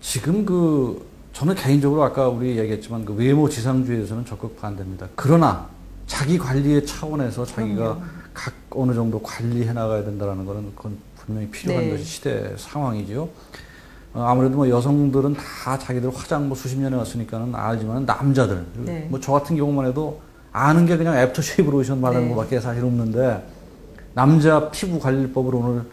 지금 저는 개인적으로 아까 우리 얘기했지만 그 외모 지상주의에서는 적극 반대입니다. 그러나 자기 관리의 차원에서 자기가 각 어느 정도 관리해 나가야 된다는 거는 그건 분명히 필요한 네. 것이 시대 상황이지요. 아무래도 뭐 여성들은 다 자기들 화장 뭐 수십 년에 왔으니까는 알지만 남자들, 네. 뭐 저 같은 경우만 해도 아는 게 그냥 애프터 쉐이브 로션 바르는 네. 것밖에 사실 없는데, 남자 피부 관리법을 오늘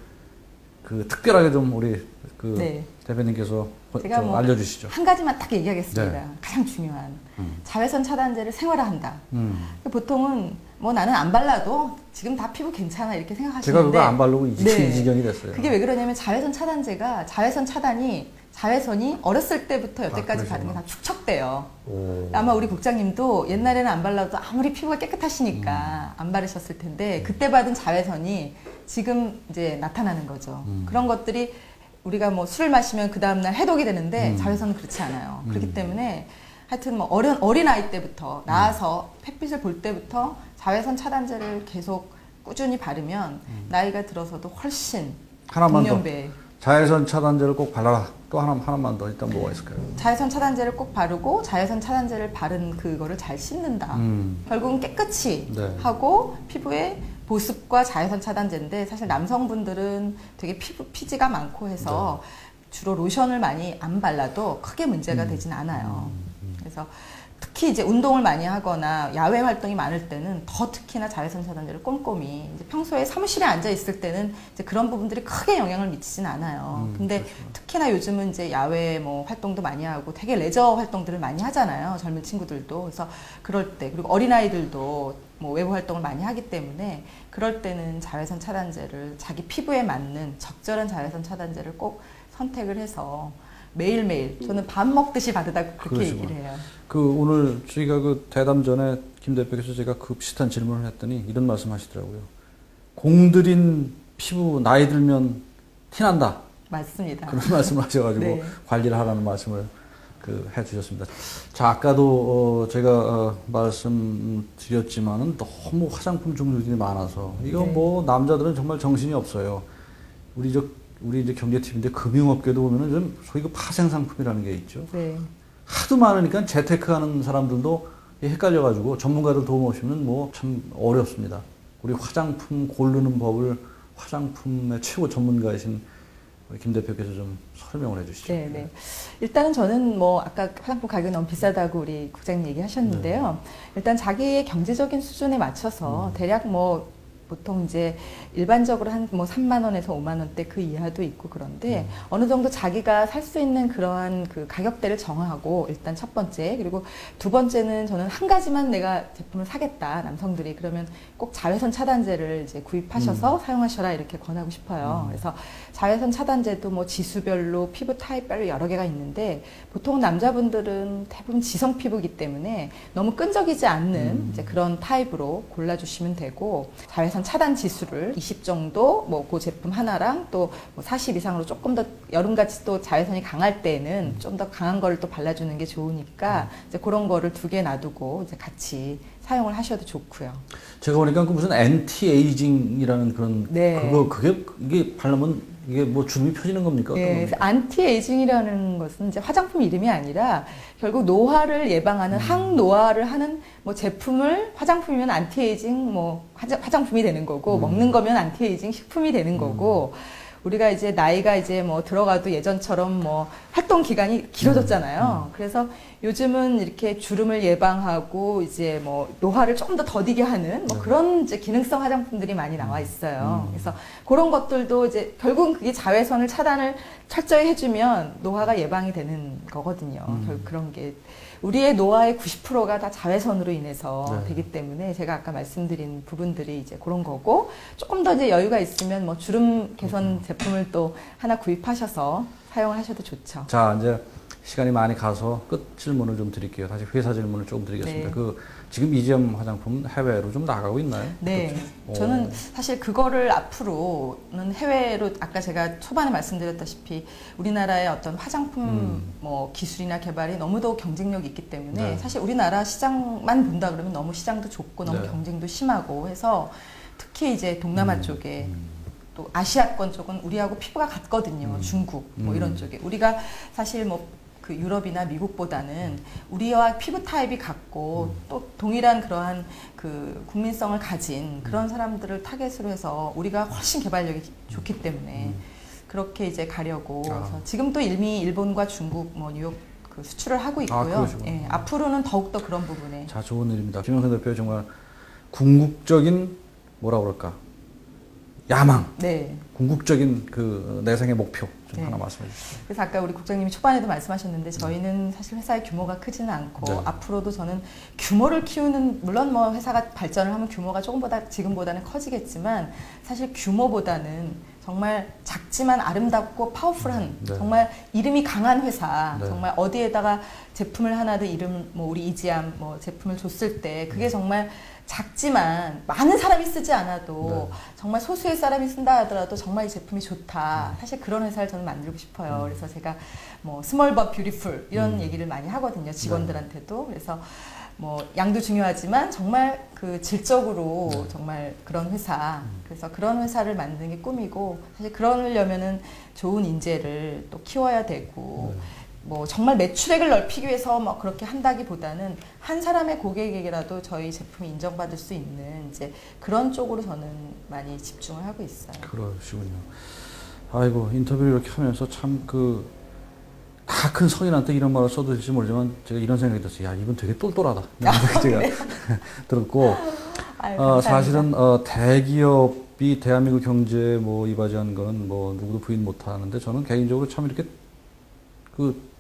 특별하게 좀 우리 네. 대표님께서 제가 좀 뭐 알려주시죠. 한 가지만 딱 얘기하겠습니다. 네. 가장 중요한 자외선 차단제를 생활화한다. 음. 보통은 뭐 나는 안 발라도 지금 다 피부 괜찮아 이렇게 생각하시는데, 제가 그거 안 바르고 이 네. 지경이 됐어요. 그게 왜 그러냐면 자외선 차단제가 자외선이 어렸을 때부터 여태까지 받은 게 다 축적돼요. 오. 아마 우리 국장님도 옛날에는 안 발라도 아무리 피부가 깨끗하시니까 안 바르셨을 텐데, 그때 받은 자외선이 지금 이제 나타나는 거죠. 그런 것들이 우리가 뭐 술을 마시면 그 다음날 해독이 되는데 자외선은 그렇지 않아요. 그렇기 때문에 하여튼 뭐 어린 아이 때부터 나와서 햇빛을 볼 때부터 자외선 차단제를 계속 꾸준히 바르면 나이가 들어서도 훨씬 하나만 더. 동년배. 자외선 차단제를 꼭 발라라. 또 하나만 더. 일단 뭐가 있을까요? 자외선 차단제를 꼭 바르고, 자외선 차단제를 바른 그거를 잘 씻는다. 결국은 깨끗이 네. 하고 피부에 보습과 자외선 차단제인데, 사실 남성분들은 되게 피지가 많고 해서 주로 로션을 많이 안 발라도 크게 문제가 되진 않아요. 그래서 특히 이제 운동을 많이 하거나 야외 활동이 많을 때는 더 특히나 자외선 차단제를 꼼꼼히 이제 평소에 사무실에 앉아 있을 때는 이제 그런 부분들이 크게 영향을 미치진 않아요. 근데 그렇죠. 특히나 요즘은 이제 야외 뭐 활동도 많이 하고 되게 레저 활동들을 많이 하잖아요. 젊은 친구들도. 그래서 그럴 때 그리고 어린아이들도 뭐 외부 활동을 많이 하기 때문에 그럴 때는 자외선 차단제를 자기 피부에 맞는 적절한 자외선 차단제를 꼭 선택을 해서 매일매일 저는 밥 먹듯이 바르다고 그렇게 그러시구나. 얘기를 해요. 오늘 저희가 대담 전에 김 대표께서 제가 그 비슷한 질문을 했더니 이런 말씀 하시더라고요. 공들인 피부 나이 들면 티난다. 맞습니다. 그런 말씀을 하셔가지고 네. 관리를 하라는 말씀을 해주셨습니다. 자, 아까도 제가 말씀드렸지만은 너무 화장품 종류들이 많아서 이거 네. 뭐 남자들은 정말 정신이 없어요. 우리 이제 경제팀인데 금융업계도 보면은 좀 소위 그 파생 상품이라는 게 있죠. 네. 하도 많으니까 재테크하는 사람들도 헷갈려가지고 전문가들 도움 없이는 뭐 참 어렵습니다. 우리 화장품 고르는 법을 화장품의 최고 전문가이신 우리 김 대표께서 좀 설명을 해주시죠. 네, 네. 일단은 저는 뭐 아까 화장품 가격이 너무 비싸다고 우리 국장님 얘기하셨는데요. 일단 자기의 경제적인 수준에 맞춰서 대략 뭐 보통 이제 일반적으로 한 뭐 3만 원에서 5만 원대 그 이하도 있고 그런데 어느 정도 자기가 살 수 있는 그러한 그 가격대를 정하고 일단 첫 번째 그리고 두 번째는 저는 한 가지만 내가 제품을 사겠다 남성들이 그러면 꼭 자외선 차단제를 이제 구입하셔서 사용하셔라 이렇게 권하고 싶어요. 그래서 자외선 차단제도 뭐 지수별로 피부 타입별로 여러 개가 있는데 보통 남자분들은 대부분 지성 피부이기 때문에 너무 끈적이지 않는 이제 그런 타입으로 골라주시면 되고 자외선 차단 지수를 20 정도 뭐 그 제품 하나랑 또 40 이상으로 조금 더 여름같이 또 자외선이 강할 때는 좀 더 강한 거를 또 발라주는 게 좋으니까 이제 그런 거를 두 개 놔두고 이제 같이 사용을 하셔도 좋고요. 제가 보니까 그 무슨 엔티 에이징이라는 그런 네. 이게 바르면 이게 뭐 주름이 펴지는 겁니까? 어떤 예, 겁니까? 안티에이징이라는 것은 이제 화장품 이름이 아니라 결국 노화를 예방하는 항노화를 하는 뭐 제품을 화장품이면 안티에이징 뭐 화장품이 되는 거고 먹는 거면 안티에이징 식품이 되는 거고 우리가 이제 나이가 이제 뭐 들어가도 예전처럼 뭐 활동 기간이 길어졌잖아요. 그래서 요즘은 이렇게 주름을 예방하고 이제 뭐 노화를 좀 더 더디게 하는 뭐 그런 이제 기능성 화장품들이 많이 나와 있어요. 그래서 그런 것들도 이제 결국은 그게 자외선을 차단을 철저히 해주면 노화가 예방이 되는 거거든요. 결국 그런 게 우리의 노화의 90%가 다 자외선으로 인해서 네. 되기 때문에 제가 아까 말씀드린 부분들이 이제 그런 거고 조금 더 이제 여유가 있으면 뭐 주름 개선 제품을 또 하나 구입하셔서 사용을 하셔도 좋죠. 자, 이제 시간이 많이 가서 끝 질문을 좀 드릴게요. 다시 회사 질문을 조금 드리겠습니다. 네. 지금 이지엄 화장품 해외로 좀 나가고 있나요? 네. 어떻게? 저는 사실 그거를 앞으로는 해외로 아까 제가 초반에 말씀드렸다시피 우리나라의 어떤 화장품 뭐 기술이나 개발이 너무도 경쟁력이 있기 때문에 네. 사실 우리나라 시장만 본다 그러면 너무 시장도 좁고 너무 네. 경쟁도 심하고 해서 특히 이제 동남아 쪽에 또 아시아권 쪽은 우리하고 피부가 같거든요. 중국 뭐 이런 쪽에 우리가 사실 뭐 그 유럽이나 미국보다는 우리와 피부 타입이 같고 또 동일한 그러한 그 국민성을 가진 그런 사람들을 타겟으로 해서 우리가 훨씬 개발력이 좋기 때문에 그렇게 이제 가려고 그래서 지금 또 이미 일본과 중국 뭐 뉴욕 그 수출을 하고 있고요. 그러시구나. 예, 앞으로는 더욱더 그런 부분에 자, 좋은 일입니다. 김영선 대표 정말 궁극적인 뭐라 그럴까? 야망, 네. 궁극적인 그 내생의 목표 좀 네. 하나 말씀해 주시죠. 그래서 아까 우리 국장님이 초반에도 말씀하셨는데 저희는 사실 회사의 규모가 크지는 않고 네. 앞으로도 저는 규모를 키우는 물론 뭐 회사가 발전을 하면 규모가 조금보다 지금보다는 커지겠지만 사실 규모보다는 정말 작지만 아름답고 파워풀한 네. 정말 이름이 강한 회사 네. 정말 어디에다가 제품을 하나도 이름 뭐 우리 이지암 뭐 제품을 줬을 때 그게 정말 작지만 많은 사람이 쓰지 않아도 네. 정말 소수의 사람이 쓴다 하더라도 정말 이 제품이 좋다. 사실 그런 회사를 저는 만들고 싶어요. 그래서 제가 뭐 스몰 버 뷰티풀 이런 얘기를 많이 하거든요. 직원들한테도. 그래서 뭐 양도 중요하지만 정말 그 질적으로 정말 그런 회사. 그래서 그런 회사를 만드는 게 꿈이고 사실 그러려면은 좋은 인재를 또 키워야 되고 뭐 정말 매출액을 넓히기 위해서 뭐 그렇게 한다기보다는 한 사람의 고객에게라도 저희 제품이 인정받을 수 있는 이제 그런 쪽으로 저는 많이 집중을 하고 있어요. 그러시군요. 아이고, 인터뷰를 이렇게 하면서 참 다 다 큰 성인한테 이런 말을 써도 될지 모르지만 제가 이런 생각이 들었어요. 야, 이분 되게 똘똘하다. 이런 생각이 제가 들었고 아유, 감사합니다. 사실은 대기업이 대한민국 경제에 뭐 이바지한 거는 뭐 누구도 부인 못하는데 저는 개인적으로 참 이렇게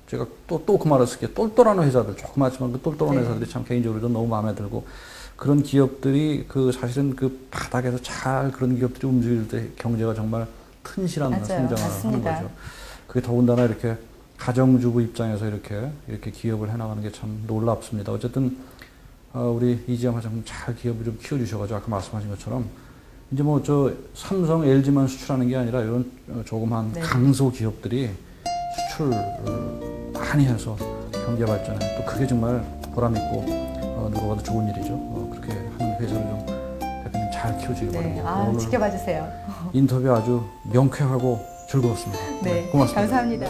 제가 또 그 말을 쓸게요. 똘똘한 회사들, 조그맣지만 그 똘똘한 네. 회사들이 참 개인적으로 좀 너무 마음에 들고 그런 기업들이 사실은 그 바닥에서 잘 그런 기업들이 움직일 때 경제가 정말 튼실한 맞아요. 성장을 맞습니다. 하는 거죠. 그게 더군다나 이렇게 가정주부 입장에서 이렇게 기업을 해나가는 게 참 놀랍습니다. 어쨌든 우리 이지영 화장품 잘 기업을 좀 키워주셔가지고 아까 말씀하신 것처럼 이제 뭐 삼성, LG만 수출하는 게 아니라 이런 조그만 네. 강소 기업들이 수출 많이 해서 경제 발전에 또 그게 정말 보람 있고 누가 봐도 좋은 일이죠. 그렇게 하는 회사를 좀 대표님 잘 키워주기 네, 바랍니다. 오늘 지켜봐 주세요. 인터뷰 아주 명쾌하고 즐거웠습니다. 네, 고맙습니다. 감사합니다.